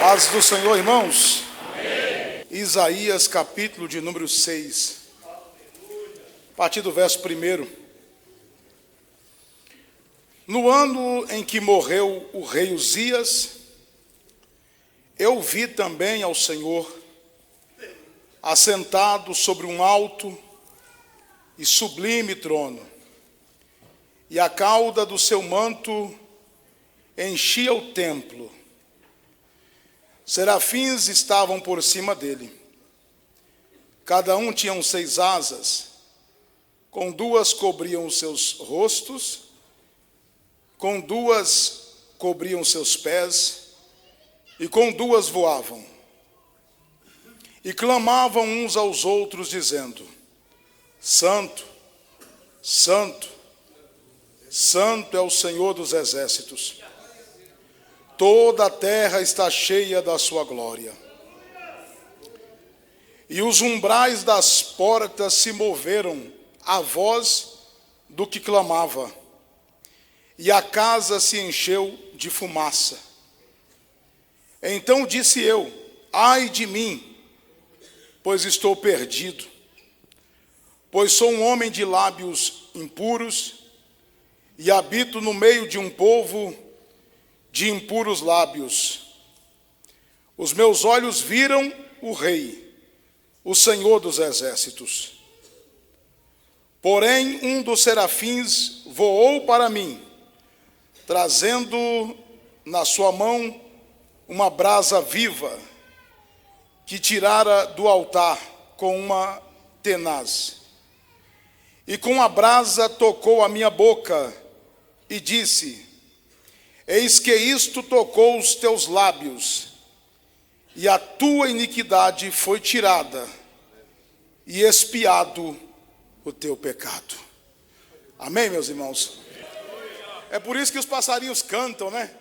Paz do Senhor, irmãos. Amém. Isaías, capítulo de número 6. A partir do verso 1. No ano em que morreu o rei Uzias, eu vi também ao Senhor assentado sobre um alto e sublime trono, e a cauda do seu manto enchia o templo. Serafins estavam por cima dele. Cada um tinha 6 asas, com 2 cobriam os seus rostos, com 2 cobriam os seus pés, e com 2 voavam. E clamavam uns aos outros, dizendo: Santo, Santo, Santo é o Senhor dos exércitos. Toda a terra está cheia da sua glória. E os umbrais das portas se moveram à voz do que clamava, e a casa se encheu de fumaça. Então disse eu: ai de mim, pois estou perdido, pois sou um homem de lábios impuros, e habito no meio de um povo de impuros lábios. Os meus olhos viram o Rei, o Senhor dos exércitos. Porém, um dos serafins voou para mim, trazendo na sua mão uma brasa viva, que tirara do altar com uma tenaz. E com a brasa tocou a minha boca e disse: eis que isto tocou os teus lábios, e a tua iniquidade foi tirada, e expiado o teu pecado. Amém, meus irmãos? É por isso que os passarinhos cantam, né?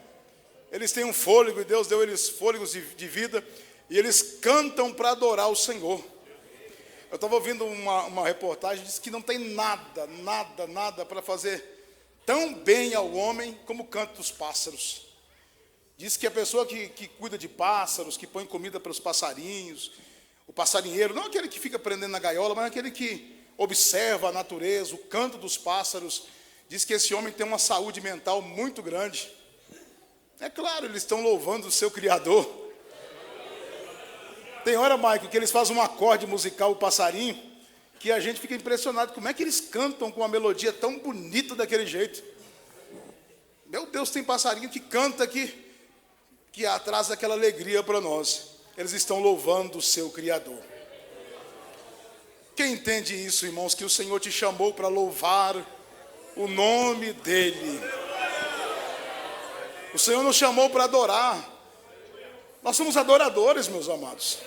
Eles têm um fôlego, e Deus deu eles fôlegos de vida, e eles cantam para adorar o Senhor. Eu estava ouvindo uma reportagem, disse que não tem nada para fazer tão bem ao homem como o canto dos pássaros. Diz que a pessoa que cuida de pássaros, que põe comida para os passarinhos, o passarinheiro, não aquele que fica prendendo na gaiola, mas aquele que observa a natureza, o canto dos pássaros, diz que esse homem tem uma saúde mental muito grande. É claro, eles estão louvando o seu Criador. Tem hora, Maico, que eles fazem um acorde musical, o passarinho, que a gente fica impressionado. Como é que eles cantam com uma melodia tão bonita daquele jeito? Meu Deus, tem passarinho que canta que traz aquela alegria para nós. Eles estão louvando o seu Criador. Quem entende isso, irmãos, que o Senhor te chamou para louvar o nome dEle? O Senhor nos chamou para adorar. Nós somos adoradores, meus amados.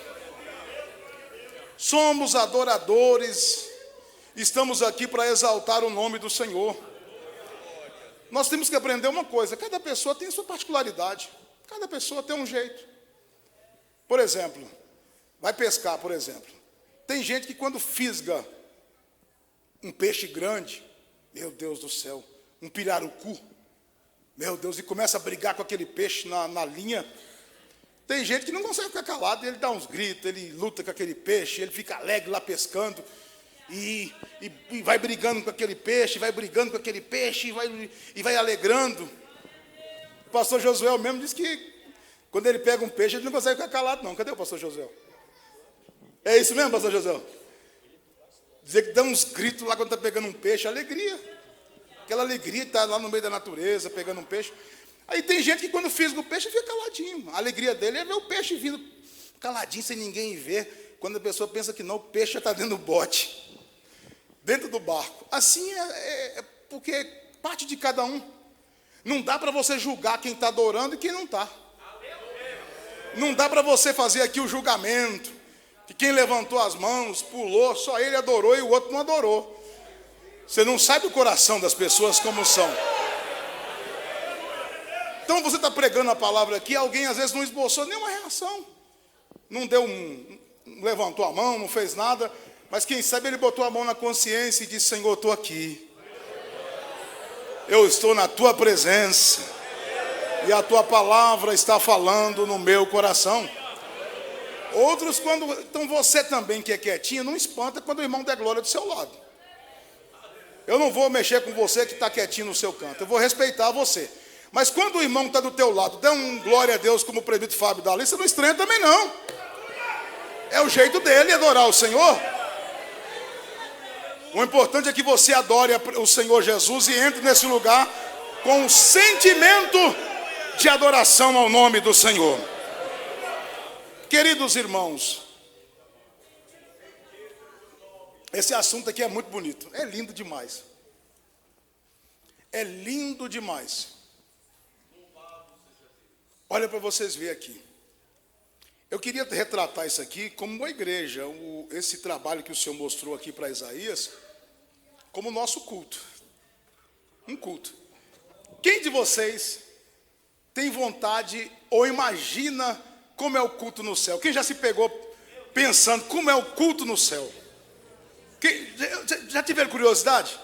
Somos adoradores. Estamos aqui para exaltar o nome do Senhor. Nós temos que aprender uma coisa: cada pessoa tem sua particularidade. Cada pessoa tem um jeito. Por exemplo, vai pescar, por exemplo. Tem gente que quando fisga um peixe grande, meu Deus do céu, um pirarucu, meu Deus, e começa a brigar com aquele peixe na linha. Tem gente que não consegue ficar calado, ele dá uns gritos, ele luta com aquele peixe, ele fica alegre lá pescando, e vai brigando com aquele peixe, e vai alegrando. O pastor Josué mesmo disse que quando ele pega um peixe, ele não consegue ficar calado não. Cadê o pastor Josué? É isso mesmo, pastor Josué? Dizer que dá uns gritos lá quando está pegando um peixe, alegria. Aquela alegria de estar lá no meio da natureza, pegando um peixe. Aí tem gente que quando fisga o peixe fica caladinho. A alegria dele é ver o peixe vindo caladinho, sem ninguém ver. Quando a pessoa pensa que não, o peixe já está dentro do bote, dentro do barco. Assim é porque parte de cada um. Não dá para você julgar quem está adorando e quem não está. Não dá para você fazer aqui o julgamento, que quem levantou as mãos, pulou, só ele adorou e o outro não adorou. Você não sabe o coração das pessoas como são. Então você está pregando a palavra aqui, alguém às vezes não esboçou nenhuma reação. Não levantou a mão, não fez nada, mas quem sabe ele botou a mão na consciência e disse: Senhor, estou aqui. Eu estou na tua presença. e a tua palavra está falando no meu coração. Outros, então você também que é quietinho, não espanta quando o irmão der glória do seu lado. Eu não vou mexer com você que está quietinho no seu canto, eu vou respeitar você. Mas quando o irmão está do teu lado, dá um glória a Deus como o presbítero Fábio dá ali, você não estranha também não. É o jeito dele adorar o Senhor. O importante é que você adore o Senhor Jesus e entre nesse lugar com um sentimento de adoração ao nome do Senhor. Queridos irmãos, esse assunto aqui é muito bonito, é lindo demais. É lindo demais. Olha para vocês verem aqui. Eu queria retratar isso aqui como uma igreja, esse trabalho que o Senhor mostrou aqui para Isaías, como o nosso culto. Um culto. Quem de vocês tem vontade ou imagina como é o culto no céu? Quem já se pegou pensando como é o culto no céu? Já tiveram curiosidade?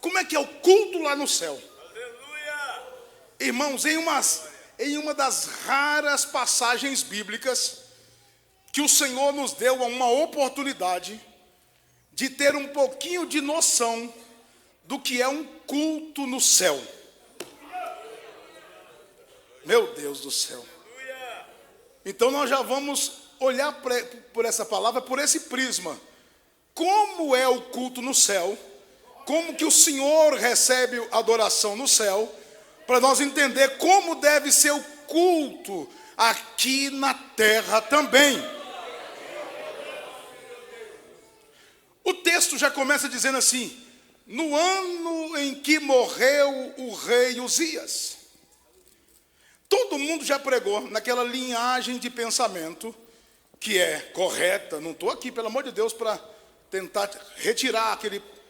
Como é que é o culto lá no céu? Aleluia! Irmãos, em uma das raras passagens bíblicas que o Senhor nos deu uma oportunidade de ter um pouquinho de noção do que é um culto no céu. Meu Deus do céu. Então nós já vamos olhar por essa palavra, por esse prisma. Como é o culto no céu? Como que o Senhor recebe adoração no céu? Para nós entender como deve ser o culto aqui na terra também. O texto já começa dizendo assim: no ano em que morreu o rei Uzias. Todo mundo já pregou naquela linhagem de pensamento que é correta. Não estou aqui, pelo amor de Deus, para tentar retirar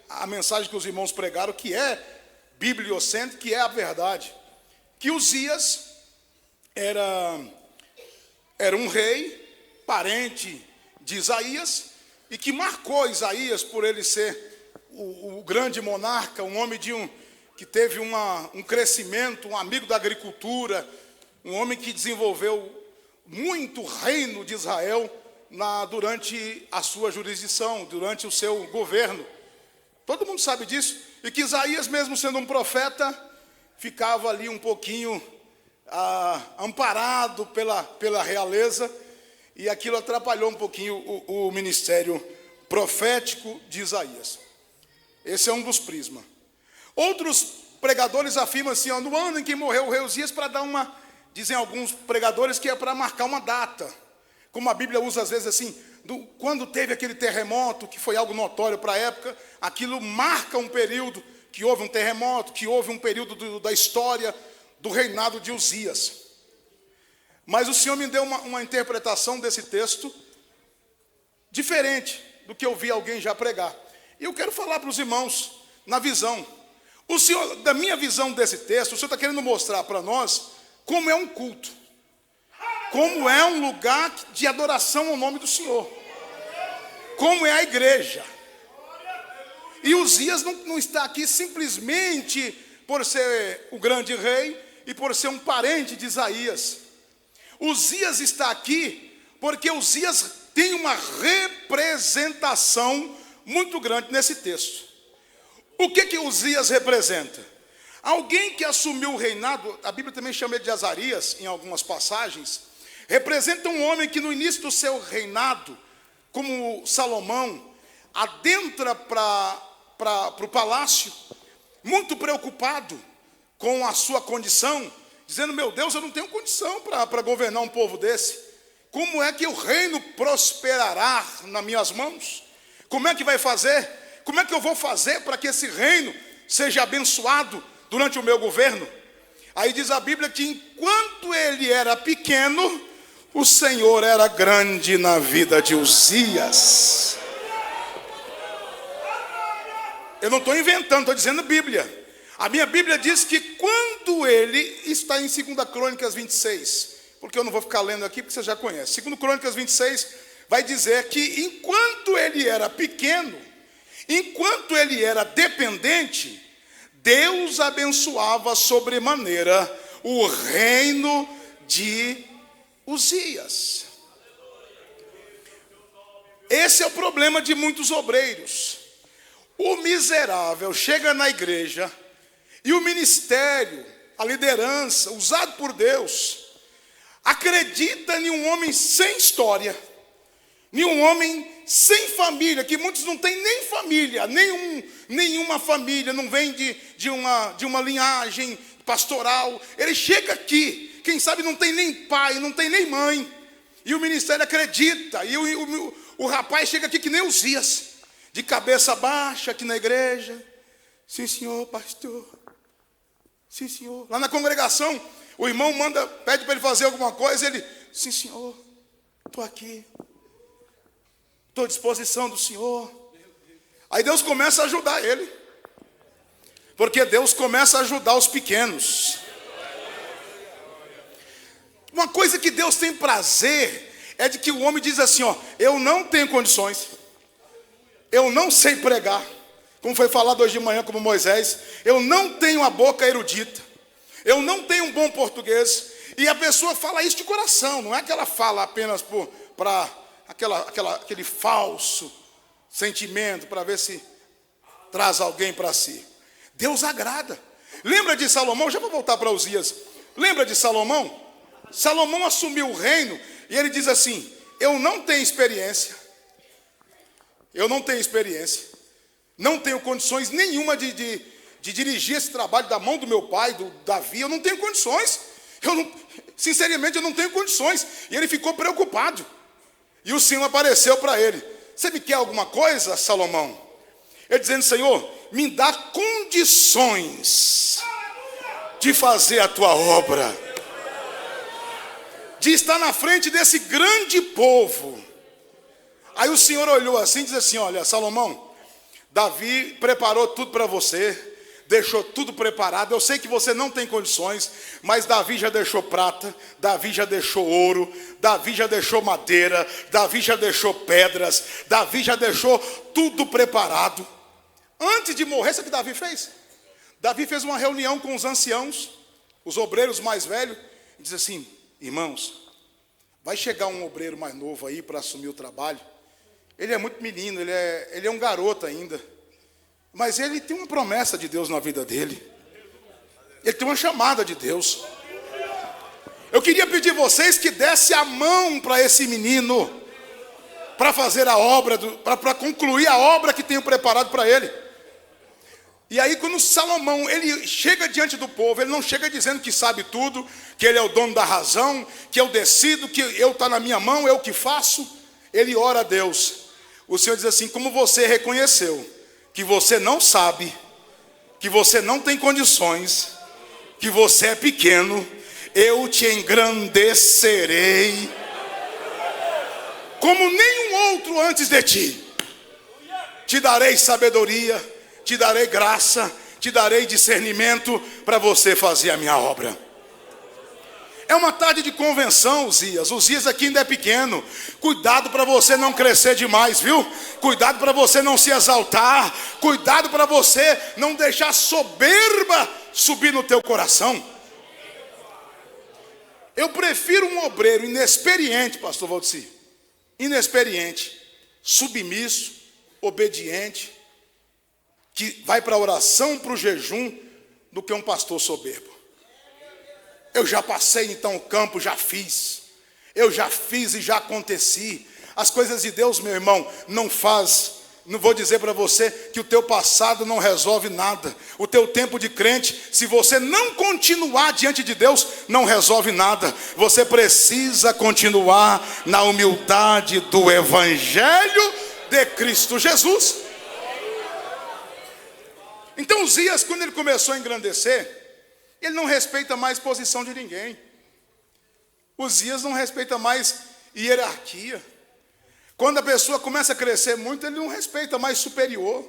a mensagem que os irmãos pregaram, que é bibliocêntrica, que é a verdade. Que Uzias era um rei, parente de Isaías, e que marcou Isaías por ele ser o grande monarca, um homem que teve um crescimento, um amigo da agricultura, um homem que desenvolveu muito reino de Israel durante a sua jurisdição, durante o seu governo. Todo mundo sabe disso. E que Isaías, mesmo sendo um profeta, ficava ali um pouquinho amparado pela realeza, e aquilo atrapalhou um pouquinho o ministério profético de Isaías. Esse é um dos prismas. Outros pregadores afirmam assim, no ano em que morreu o rei Uzias, dizem alguns pregadores que é para marcar uma data. Como a Bíblia usa às vezes assim, quando teve aquele terremoto, que foi algo notório para a época, aquilo marca um período que houve um terremoto, que houve um período da história do reinado de Uzias. Mas o Senhor me deu uma interpretação desse texto diferente do que eu vi alguém já pregar. E eu quero falar para os irmãos, na visão. O Senhor, da minha visão desse texto, o Senhor está querendo mostrar para nós como é um culto. Como é um lugar de adoração ao nome do Senhor. Como é a igreja. E Uzias não está aqui simplesmente por ser o grande rei e por ser um parente de Isaías. Uzias está aqui porque Uzias tem uma representação muito grande nesse texto. O que Uzias representa? Alguém que assumiu o reinado, a Bíblia também chama ele de Azarias, em algumas passagens, representa um homem que no início do seu reinado, como Salomão, adentra para o palácio, muito preocupado com a sua condição, dizendo, meu Deus, eu não tenho condição para governar um povo desse. Como é que o reino prosperará nas minhas mãos? Como é que vai fazer? Como é que eu vou fazer para que esse reino seja abençoado durante o meu governo? Aí diz a Bíblia que enquanto ele era pequeno, o Senhor era grande na vida de Uzias. Eu não estou inventando, estou dizendo Bíblia. A minha Bíblia diz que quando ele, está em 2 Crônicas 26, porque eu não vou ficar lendo aqui, porque você já conhece. 2 Crônicas 26 vai dizer que enquanto ele era pequeno, enquanto ele era dependente, Deus abençoava sobremaneira o reino de Uzias. Esse é o problema de muitos obreiros. O miserável chega na igreja e o ministério, a liderança, usado por Deus, acredita em um homem sem história, em um homem sem família, que muitos não têm nem família, nenhuma família, não vem de uma linhagem pastoral. Ele chega aqui, quem sabe não tem nem pai, não tem nem mãe, e o ministério acredita, e o rapaz chega aqui que nem Uzias, de cabeça baixa aqui na igreja. Sim, senhor, pastor. Sim, senhor. Lá na congregação, o irmão pede para ele fazer alguma coisa, ele, sim, senhor, estou aqui. Estou à disposição do Senhor. Aí Deus começa a ajudar ele. Porque Deus começa a ajudar os pequenos. Uma coisa que Deus tem prazer é de que o homem diz assim, eu não tenho condições. Eu não sei pregar. Como foi falado hoje de manhã como Moisés. Eu não tenho a boca erudita. Eu não tenho um bom português. E a pessoa fala isso de coração. Não é que ela fala apenas para aquele falso sentimento para ver se traz alguém para si. Deus agrada. Lembra de Salomão? Já vou voltar para Uzias. Lembra de Salomão? Salomão assumiu o reino e ele diz assim, eu não tenho experiência. Eu não tenho experiência. Não tenho condições nenhuma de dirigir esse trabalho da mão do meu pai, do Davi. Eu não tenho condições. Sinceramente, eu não tenho condições. E ele ficou preocupado. E o Senhor apareceu para ele. Você me quer alguma coisa, Salomão? Ele dizendo, Senhor, me dá condições de fazer a tua obra. De estar na frente desse grande povo. Aí o Senhor olhou assim e disse assim, olha, Salomão, Davi preparou tudo para você. Deixou tudo preparado. Eu sei que você não tem condições, mas Davi já deixou prata, Davi já deixou ouro, Davi já deixou madeira, Davi já deixou pedras, Davi já deixou tudo preparado. Antes de morrer, sabe o que Davi fez? Davi fez uma reunião com os anciãos, os obreiros mais velhos, e diz assim, irmãos, vai chegar um obreiro mais novo aí para assumir o trabalho. Ele é muito menino, ele é um garoto ainda. Mas ele tem uma promessa de Deus na vida dele. Ele tem uma chamada de Deus. Eu queria pedir vocês que desse a mão para esse menino, para fazer a obra, para concluir a obra que tenho preparado para ele. E aí quando Salomão, ele chega diante do povo, ele não chega dizendo que sabe tudo, que ele é o dono da razão, que eu decido, que eu está na minha mão, eu que faço. Ele ora a Deus. O Senhor diz assim, como você reconheceu que você não sabe, que você não tem condições, que você é pequeno, eu te engrandecerei como nenhum outro antes de ti. Te darei sabedoria, te darei graça, te darei discernimento para você fazer a minha obra. É uma tarde de convenção, Uzias. Uzias aqui ainda é pequeno. Cuidado para você não crescer demais, viu? Cuidado para você não se exaltar. Cuidado para você não deixar soberba subir no teu coração. Eu prefiro um obreiro inexperiente, pastor Valdeci. Inexperiente, submisso, obediente, que vai para a oração, para o jejum, do que um pastor soberbo. Eu já passei então o campo, já fiz. Eu já fiz e já aconteci. As coisas de Deus, meu irmão, não vou dizer para você que o teu passado não resolve nada. O teu tempo de crente, se você não continuar diante de Deus, não resolve nada. Você precisa continuar na humildade do Evangelho de Cristo Jesus. Então Uzias, quando ele começou a engrandecer, ele não respeita mais posição de ninguém. Uzias não respeita mais hierarquia. Quando a pessoa começa a crescer muito, ele não respeita mais superior.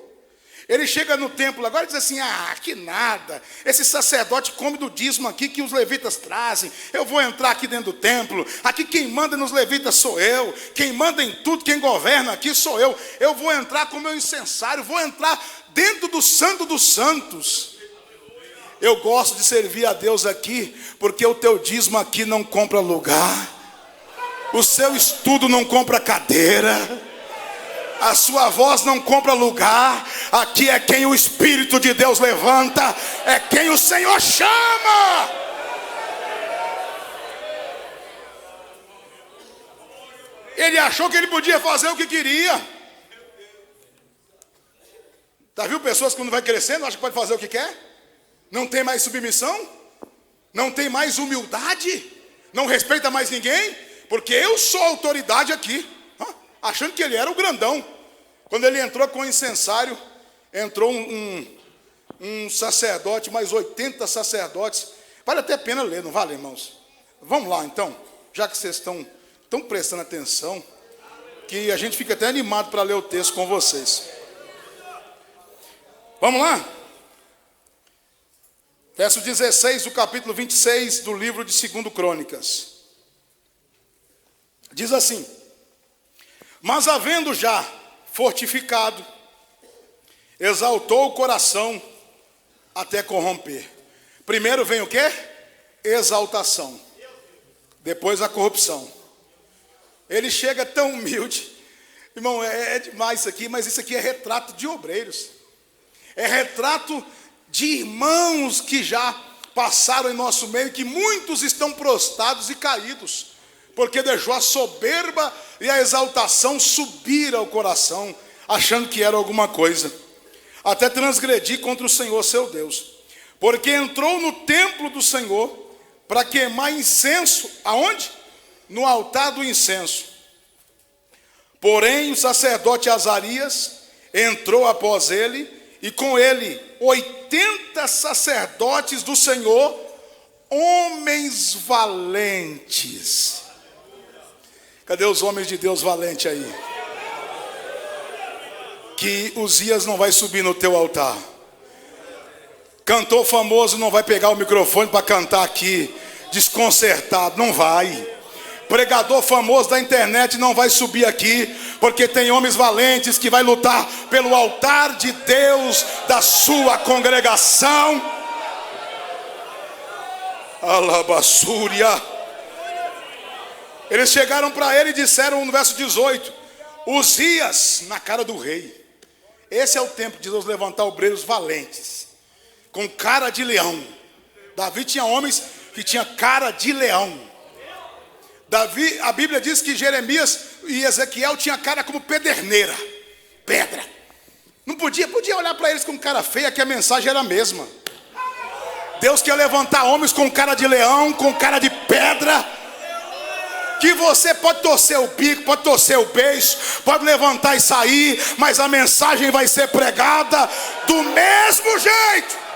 Ele chega no templo agora e diz assim, que nada. Esse sacerdote come do dízimo aqui que os levitas trazem. Eu vou entrar aqui dentro do templo. Aqui quem manda nos levitas sou eu. Quem manda em tudo, quem governa aqui sou eu. Eu vou entrar com o meu incensário, vou entrar dentro do santo dos santos. Eu gosto de servir a Deus aqui, porque o teu dízimo aqui não compra lugar, o seu estudo não compra cadeira, a sua voz não compra lugar. Aqui é quem o Espírito de Deus levanta, é quem o Senhor chama. Ele achou que ele podia fazer o que queria. Já viu pessoas que quando vai crescendo, acham que pode fazer o que quer? Não tem mais submissão? Não tem mais humildade? Não respeita mais ninguém? Porque eu sou a autoridade aqui. Achando que ele era o grandão. Quando ele entrou com o incensário, entrou um sacerdote, mais 80 sacerdotes. Vale até a pena ler, não vale, irmãos? Vamos lá, então. Já que vocês estão prestando atenção, que a gente fica até animado para ler o texto com vocês. Vamos lá? Verso 16 do capítulo 26 do livro de 2 Crônicas. Diz assim: mas havendo já fortificado, exaltou o coração até corromper. Primeiro vem o quê? Exaltação. Depois a corrupção. Ele chega tão humilde. Irmão, é demais isso aqui, mas isso aqui é retrato de obreiros. É retrato de irmãos que já passaram em nosso meio, que muitos estão prostrados e caídos, porque deixou a soberba e a exaltação subir ao coração, achando que era alguma coisa, até transgredir contra o Senhor seu Deus, porque entrou no templo do Senhor para queimar incenso. Aonde? No altar do incenso. Porém o sacerdote Azarias entrou após ele, e com ele 80 sacerdotes do Senhor, homens valentes. Cadê os homens de Deus valentes aí? Que Uzias não vai subir no teu altar. Cantor famoso não vai pegar o microfone para cantar aqui desconcertado, não vai. Pregador famoso da internet não vai subir aqui, porque tem homens valentes que vai lutar pelo altar de Deus da sua congregação. Alabassúria. Eles chegaram para ele e disseram no verso 18: Uzias, na cara do rei. Esse é o tempo de Deus levantar obreiros valentes, com cara de leão. Davi tinha homens que tinham cara de leão. Davi, a Bíblia diz que Jeremias e Ezequiel tinham cara como pederneira, pedra. Não podia olhar para eles com cara feia, que a mensagem era a mesma. Deus quer levantar homens com cara de leão, com cara de pedra, que você pode torcer o bico, pode torcer o beiço, pode levantar e sair, mas a mensagem vai ser pregada do mesmo jeito.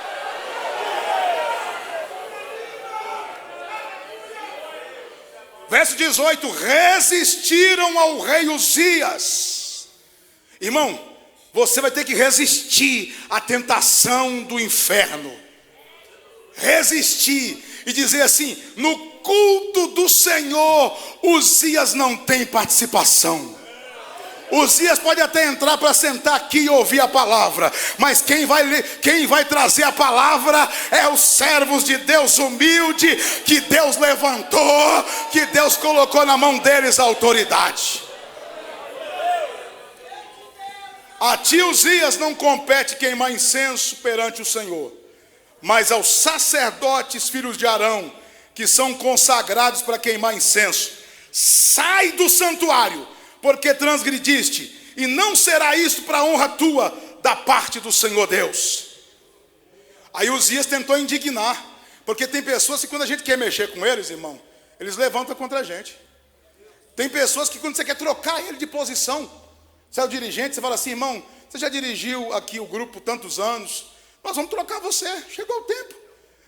Verso 18: resistiram ao rei Uzias. Irmão, você vai ter que resistir à tentação do inferno. Resistir e dizer assim: no culto do Senhor, Uzias não tem participação. Uzias pode até entrar para sentar aqui e ouvir a palavra, mas quem vai trazer a palavra é os servos de Deus humilde, que Deus levantou, que Deus colocou na mão deles a autoridade. A ti, Uzias, não compete queimar incenso perante o Senhor, mas aos sacerdotes, filhos de Arão, que são consagrados para queimar incenso: sai do santuário, porque transgrediste, e não será isto para honra tua da parte do Senhor Deus. Aí Uzias tentou indignar, porque tem pessoas que quando a gente quer mexer com eles, irmão, eles levantam contra a gente. Tem pessoas que quando você quer trocar ele de posição, você é o dirigente, você fala assim: irmão, você já dirigiu aqui o grupo tantos anos, nós vamos trocar você, chegou o tempo.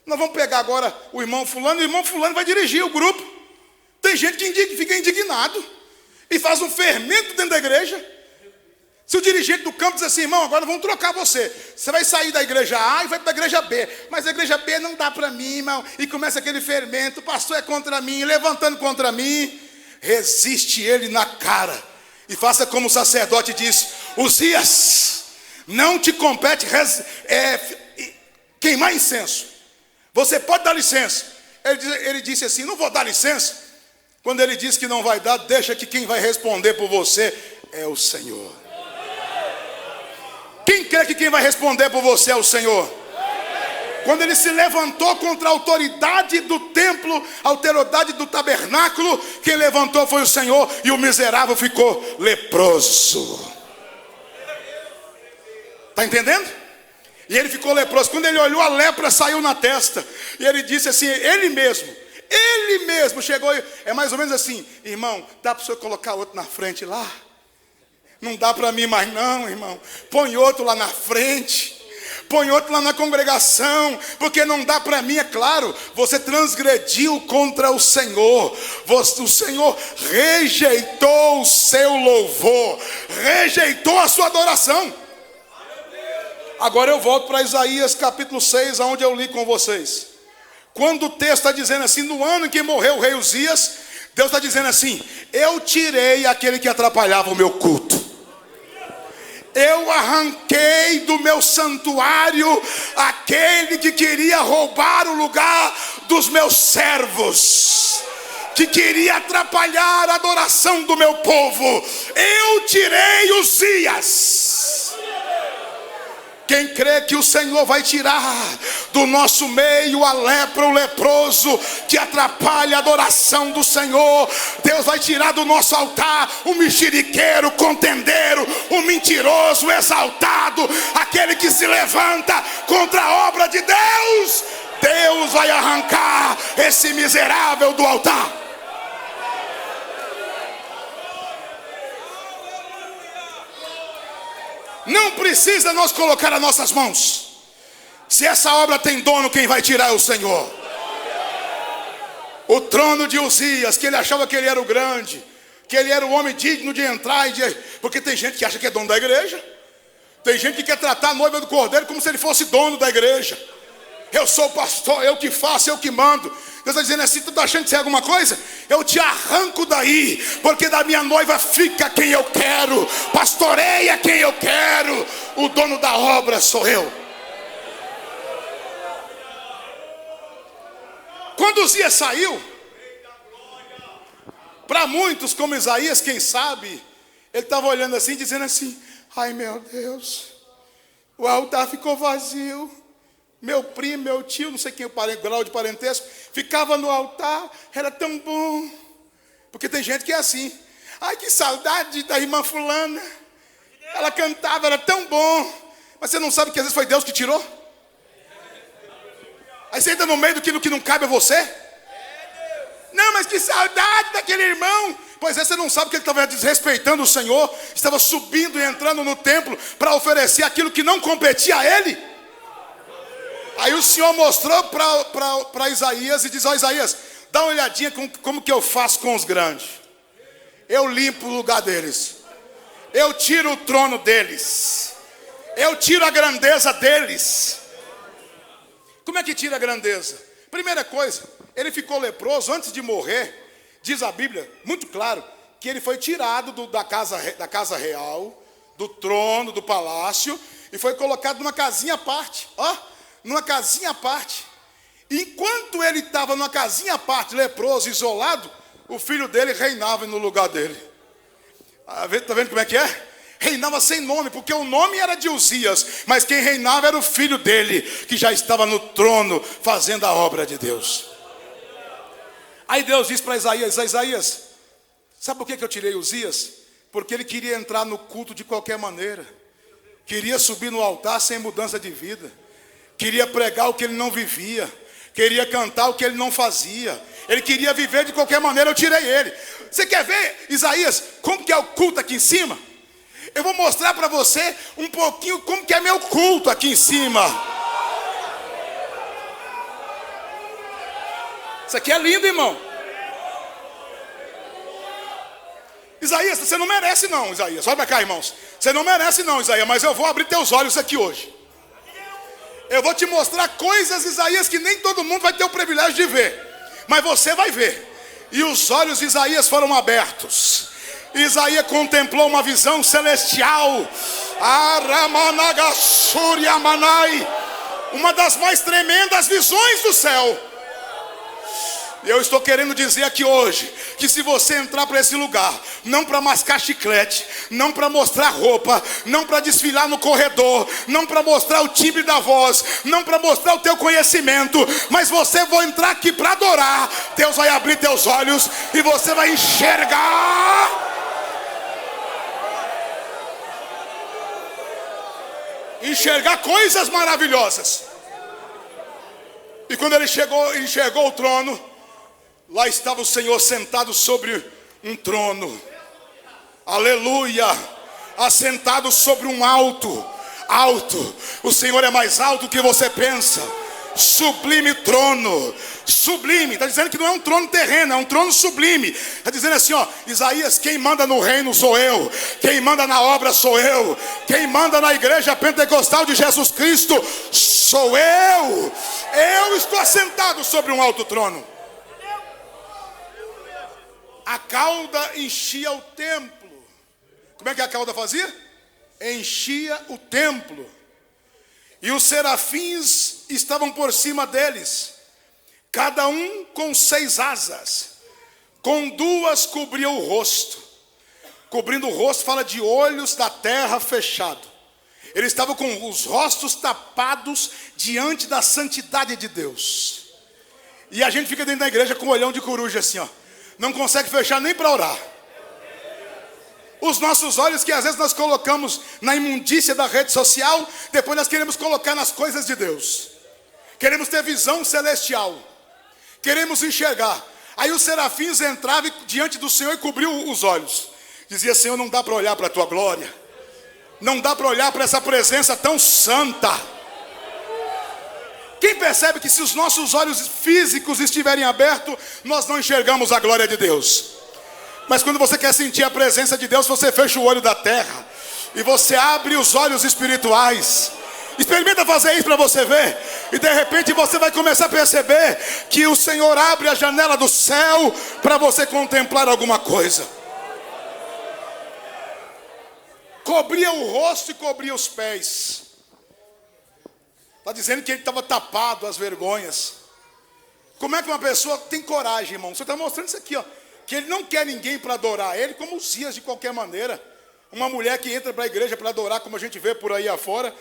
Nós vamos pegar agora o irmão fulano vai dirigir o grupo. Tem gente que fica indignado e faz um fermento dentro da igreja. Se o dirigente do campo diz assim: irmão, agora vamos trocar você. Você vai sair da igreja A e vai para a igreja B. Mas a igreja B não dá para mim, irmão. E começa aquele fermento: o pastor é contra mim, levantando contra mim. Resiste ele na cara. E faça como o sacerdote diz: Uzias, não te compete queimar incenso. Você pode dar licença. Ele disse assim: não vou dar licença. Quando ele disse que não vai dar, deixa que quem vai responder por você é o Senhor. Quem crê que quem vai responder por você é o Senhor? Quando ele se levantou contra a autoridade do templo, a autoridade do tabernáculo, quem levantou foi o Senhor, e o miserável ficou leproso. Está entendendo? E ele ficou leproso. Quando ele olhou, a lepra saiu na testa. E ele disse assim, ele mesmo chegou, é mais ou menos assim: irmão, dá para o senhor colocar outro na frente lá? Não dá para mim mais não, irmão. Põe outro lá na frente. Põe outro lá na congregação, porque não dá para mim. É claro, você transgrediu contra o Senhor. O Senhor rejeitou o seu louvor, rejeitou a sua adoração. Agora eu volto para Isaías capítulo 6, onde eu li com vocês. Quando o texto está dizendo assim, no ano em que morreu o rei Uzias, Deus está dizendo assim: eu tirei aquele que atrapalhava o meu culto. Eu arranquei do meu santuário aquele que queria roubar o lugar dos meus servos, que queria atrapalhar a adoração do meu povo. Eu tirei Uzias. Quem crê que o Senhor vai tirar do nosso meio a lepra, o leproso que atrapalha a adoração do Senhor, Deus vai tirar do nosso altar o mexeriqueiro, o contendeiro, o mentiroso, o exaltado, aquele que se levanta contra a obra de Deus. Deus vai arrancar esse miserável do altar. Não precisa nós colocar as nossas mãos. Se essa obra tem dono, quem vai tirar é o Senhor. O trono de Uzias, que ele achava que ele era o grande, que ele era o homem digno de entrar, porque tem gente que acha que é dono da igreja. Tem gente que quer tratar a noiva do cordeiro como se ele fosse dono da igreja. Eu sou pastor, eu que faço, eu que mando. Deus está dizendo assim: tu está achando que você é alguma coisa? Eu te arranco daí, porque da minha noiva fica quem eu quero, pastoreia quem eu quero. O dono da obra sou eu. Quando Uzias saiu, para muitos, como Isaías, quem sabe, ele estava olhando assim, dizendo assim: ai meu Deus, o altar ficou vazio. Meu primo, meu tio, não sei quem é o grau de parentesco, ficava no altar, era tão bom. Porque tem gente que é assim: ai, que saudade da irmã fulana, ela cantava, era tão bom. Mas você não sabe que às vezes foi Deus que tirou? Aí você entra no meio do que não cabe a você. Não, mas que saudade daquele irmão. Pois é, você não sabe que ele estava desrespeitando o Senhor, estava subindo e entrando no templo para oferecer aquilo que não competia a ele. Aí o Senhor mostrou para Isaías e diz: ó, Isaías, dá uma olhadinha como que eu faço com os grandes. Eu limpo o lugar deles, eu tiro o trono deles, eu tiro a grandeza deles. Como é que tira a grandeza? Primeira coisa, ele ficou leproso antes de morrer. Diz a Bíblia, muito claro, que ele foi tirado da casa real, do trono, do palácio, e foi colocado numa casinha à parte. Ó, numa casinha à parte. Enquanto ele estava numa casinha à parte, leproso, isolado, o filho dele reinava no lugar dele. Está vendo como é que é? Reinava sem nome, porque o nome era de Uzias, mas quem reinava era o filho dele, que já estava no trono, fazendo a obra de Deus. Aí Deus diz para Isaías: Isaías, sabe por que eu tirei Uzias? Porque ele queria entrar no culto de qualquer maneira, queria subir no altar sem mudança de vida, queria pregar o que ele não vivia, queria cantar o que ele não fazia, ele queria viver de qualquer maneira. Eu tirei ele. Você quer ver, Isaías, como que é o culto aqui em cima? Eu vou mostrar para você um pouquinho como que é meu culto aqui em cima. Isso aqui é lindo, irmão. Isaías, você não merece não, Isaías. Olha para cá, irmãos. Você não merece não, Isaías, mas eu vou abrir teus olhos aqui hoje. Eu vou te mostrar coisas, Isaías, que nem todo mundo vai ter o privilégio de ver, mas você vai ver. E os olhos de Isaías foram abertos. Isaías contemplou uma visão celestial. Uma das mais tremendas visões do céu. Eu estou querendo dizer aqui hoje que se você entrar para esse lugar, não para mascar chiclete, não para mostrar roupa, não para desfilar no corredor, não para mostrar o timbre da voz, não para mostrar o teu conhecimento, mas você vai entrar aqui para adorar, Deus vai abrir teus olhos e você vai enxergar. Enxergar coisas maravilhosas. E quando ele enxergou o trono, lá estava o Senhor sentado sobre um trono. Aleluia! Assentado sobre um alto. O Senhor é mais alto do que você pensa. Sublime trono. Sublime. Está dizendo que não é um trono terreno, é um trono sublime. Está dizendo assim, ó, Isaías, quem manda no reino sou eu. Quem manda na obra sou eu. Quem manda na igreja pentecostal de Jesus Cristo sou eu. Eu estou assentado sobre um alto trono. A cauda enchia o templo. Como é que a cauda fazia? Enchia o templo. E os serafins estavam por cima deles, cada um com 6 asas. Com 2 cobria o rosto. Cobrindo o rosto fala de olhos da terra fechado. Eles estavam com os rostos tapados diante da santidade de Deus. E a gente fica dentro da igreja com o olhão de coruja assim, ó. Não consegue fechar nem para orar. Os nossos olhos que às vezes nós colocamos na imundícia da rede social, depois nós queremos colocar nas coisas de Deus. Queremos ter visão celestial. Queremos enxergar. Aí os serafins entravam diante do Senhor e cobriu os olhos. Dizia, Senhor, não dá para olhar para a tua glória. Não dá para olhar para essa presença tão santa. Quem percebe que se os nossos olhos físicos estiverem abertos, nós não enxergamos a glória de Deus. Mas quando você quer sentir a presença de Deus, você fecha o olho da terra e você abre os olhos espirituais. Experimenta fazer isso para você ver. E de repente você vai começar a perceber que o Senhor abre a janela do céu para você contemplar alguma coisa. Cobria o rosto e cobria os pés. Está dizendo que ele estava tapado às vergonhas. Como é que uma pessoa tem coragem, irmão? Você está mostrando isso aqui, ó. Que ele não quer ninguém para adorar ele, como os dias de qualquer maneira. Uma mulher que entra para a igreja para adorar, como a gente vê por aí afora,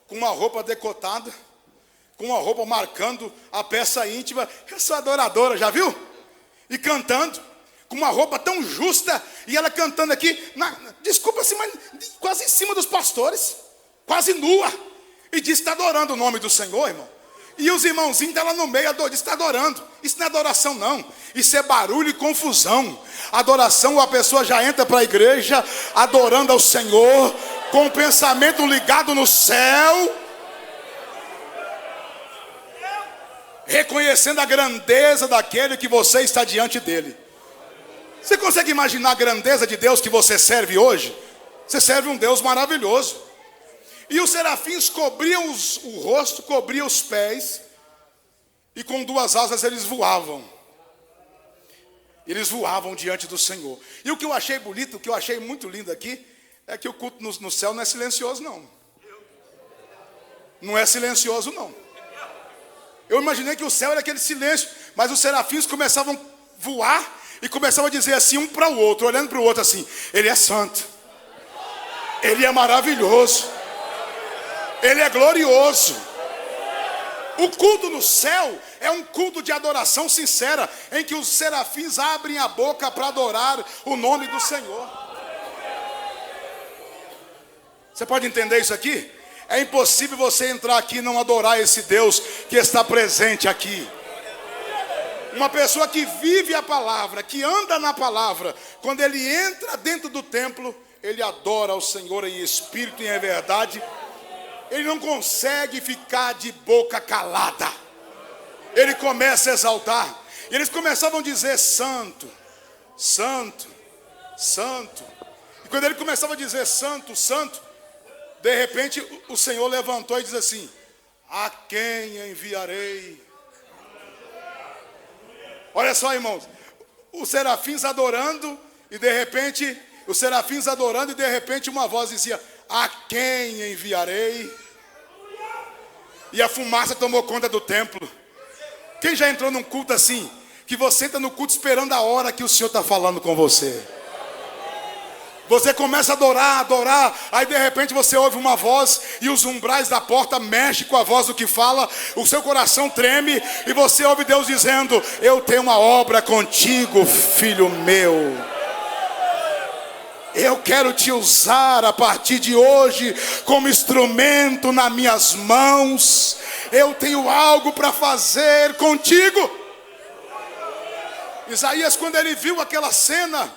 com uma roupa decotada, com uma roupa marcando a peça íntima. Eu sou adoradora, já viu? E cantando, com uma roupa tão justa, e ela cantando aqui, desculpa assim, mas quase em cima dos pastores, quase nua. E diz que está adorando o nome do Senhor, irmão. E os irmãozinhos estão lá no meio, está adorando. Isso não é adoração, não. Isso é barulho e confusão. Adoração, a pessoa já entra para a igreja adorando ao Senhor, com o pensamento ligado no céu, reconhecendo a grandeza daquele que você está diante dele. Você consegue imaginar a grandeza de Deus que você serve hoje? Você serve um Deus maravilhoso. E os serafins cobriam o rosto, cobriam os pés, e com 2 asas eles voavam. Eles voavam diante do Senhor. E o que eu achei bonito, o que eu achei muito lindo aqui, é que o culto no céu não é silencioso, não. Não é silencioso, não. Eu imaginei que o céu era aquele silêncio, mas os serafins começavam a voar e começavam a dizer assim, um para o outro, olhando para o outro assim, ele é santo, ele é maravilhoso, ele é glorioso. O culto no céu é um culto de adoração sincera, em que os serafins abrem a boca para adorar o nome do Senhor. Você pode entender isso aqui? É impossível você entrar aqui e não adorar esse Deus que está presente aqui. Uma pessoa que vive a palavra, que anda na palavra, quando ele entra dentro do templo, ele adora ao Senhor em espírito e em verdade. Ele não consegue ficar de boca calada. Ele começa a exaltar. E eles começavam a dizer santo, santo, santo. E quando ele começava a dizer santo, santo, de repente o Senhor levantou e diz assim, a quem enviarei? Olha só, irmãos, os serafins adorando, e de repente, uma voz dizia, a quem enviarei? E a fumaça tomou conta do templo. Quem já entrou num culto assim, que você entra no culto esperando a hora que o Senhor está falando com você? Você começa a adorar, aí de repente você ouve uma voz e os umbrais da porta mexem com a voz do que fala, o seu coração treme e você ouve Deus dizendo: eu tenho uma obra contigo, filho meu. Eu quero te usar a partir de hoje como instrumento nas minhas mãos. Eu tenho algo para fazer contigo. Isaías, quando ele viu aquela cena,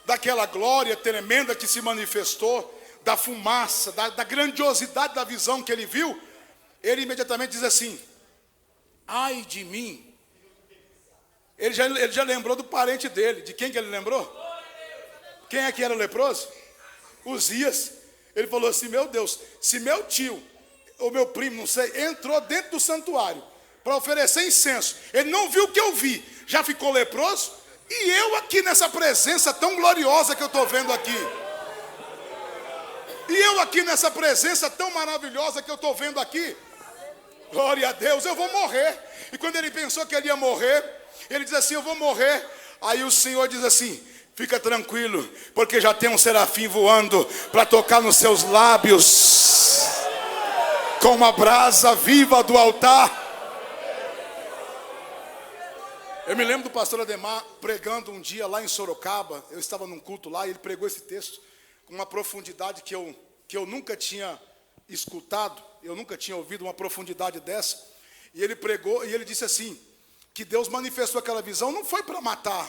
daquela glória tremenda que se manifestou, da fumaça, da grandiosidade da visão que ele viu, ele imediatamente diz assim: ai de mim. Ele já lembrou do parente dele. De quem que ele lembrou? Quem é que era o leproso? Uzias. Ele falou assim: meu Deus, se meu tio, ou meu primo, não sei, entrou dentro do santuário para oferecer incenso, ele não viu o que eu vi, já ficou leproso? E eu aqui nessa presença tão gloriosa que eu estou vendo aqui, e eu aqui nessa presença tão maravilhosa que eu estou vendo aqui, glória a Deus, eu vou morrer. E quando ele pensou que ele ia morrer, ele diz assim: eu vou morrer. Aí o Senhor diz assim: fica tranquilo, porque já tem um serafim voando para tocar nos seus lábios com uma brasa viva do altar. Eu me lembro do pastor Ademar pregando um dia lá em Sorocaba. Eu estava num culto lá e ele pregou esse texto com uma profundidade que eu nunca tinha escutado. Eu nunca tinha ouvido uma profundidade dessa. E ele pregou e ele disse assim, que Deus manifestou aquela visão, não foi para matar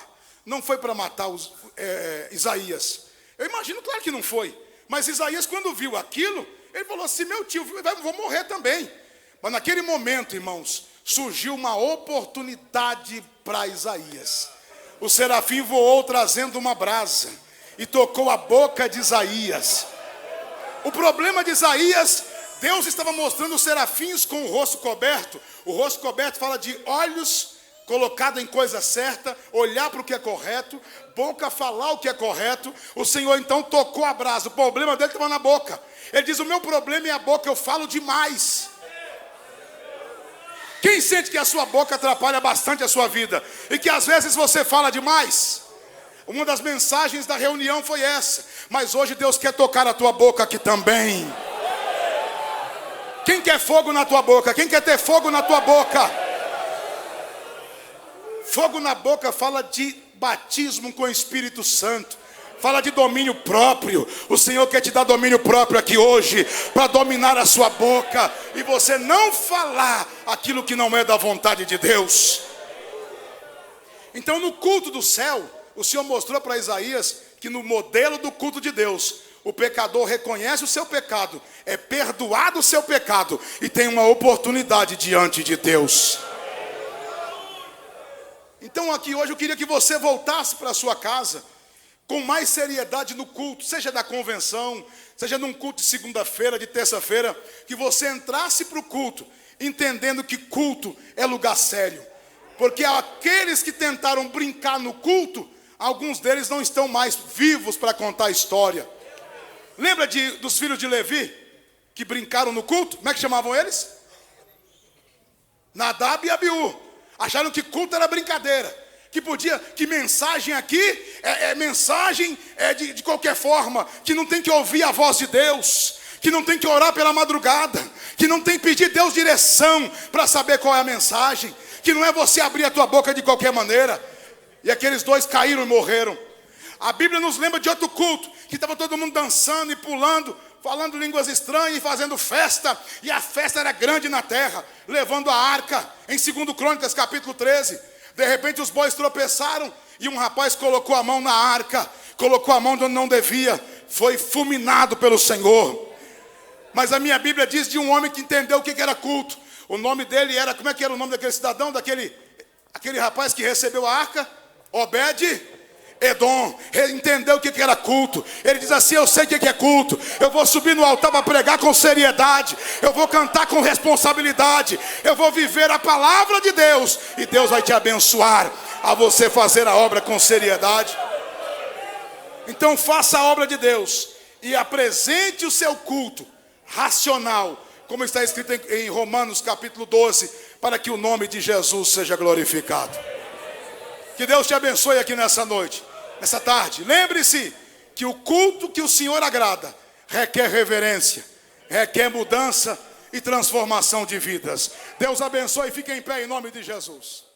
Isaías. Eu imagino, claro que não foi. Mas Isaías, quando viu aquilo, ele falou assim: meu tio, vou morrer também. Mas naquele momento, irmãos, surgiu uma oportunidade para Isaías. O serafim voou trazendo uma brasa e tocou a boca de Isaías. O problema de Isaías, Deus estava mostrando os serafins com o rosto coberto. O rosto coberto fala de olhos colocado em coisa certa, olhar para o que é correto, boca falar o que é correto. O Senhor então tocou a brasa. O problema dele estava na boca. Ele diz: o meu problema é a boca, eu falo demais. Quem sente que a sua boca atrapalha bastante a sua vida e que às vezes você fala demais? Uma das mensagens da reunião foi essa. Mas hoje Deus quer tocar a tua boca aqui também. Quem quer fogo na tua boca? Quem quer ter fogo na tua boca? Fogo na boca fala de batismo com o Espírito Santo. Fala de domínio próprio. O Senhor quer te dar domínio próprio aqui hoje, para dominar a sua boca e você não falar aquilo que não é da vontade de Deus. Então, no culto do céu, o Senhor mostrou para Isaías que no modelo do culto de Deus, o pecador reconhece o seu pecado, é perdoado o seu pecado e tem uma oportunidade diante de Deus. Então aqui hoje eu queria que você voltasse para a sua casa com mais seriedade no culto, seja da convenção, seja num culto de segunda-feira, de terça-feira, que você entrasse para o culto, entendendo que culto é lugar sério. Porque aqueles que tentaram brincar no culto, alguns deles não estão mais vivos para contar a história. Lembra dos filhos de Levi, que brincaram no culto? Como é que chamavam eles? Nadab e Abiú. Acharam que culto era brincadeira. Que mensagem aqui é mensagem de qualquer forma, que não tem que ouvir a voz de Deus, que não tem que orar pela madrugada, que não tem que pedir Deus direção para saber qual é a mensagem, que não é você abrir a tua boca de qualquer maneira. E aqueles dois caíram e morreram. A Bíblia nos lembra de outro culto, que estava todo mundo dançando e pulando, falando línguas estranhas e fazendo festa, e a festa era grande na terra, levando a arca, em 2 Crônicas capítulo 13. De repente os bois tropeçaram e um rapaz colocou a mão na arca, colocou a mão onde não devia, foi fulminado pelo Senhor. Mas a minha Bíblia diz de um homem que entendeu o que era culto. O nome dele era, como é que era o nome daquele cidadão, aquele rapaz que recebeu a arca? Obed-Edom. Ele entendeu o que era culto. Ele diz assim: eu sei o que é culto. Eu vou subir no altar para pregar com seriedade. Eu vou cantar com responsabilidade. Eu vou viver a palavra de Deus. E Deus vai te abençoar a você fazer a obra com seriedade. Então faça a obra de Deus e apresente o seu culto racional, como está escrito em Romanos capítulo 12, para que o nome de Jesus seja glorificado. Que Deus te abençoe aqui nessa noite, nessa tarde. Lembre-se que o culto que o Senhor agrada requer reverência, requer mudança e transformação de vidas. Deus abençoe e fique em pé em nome de Jesus.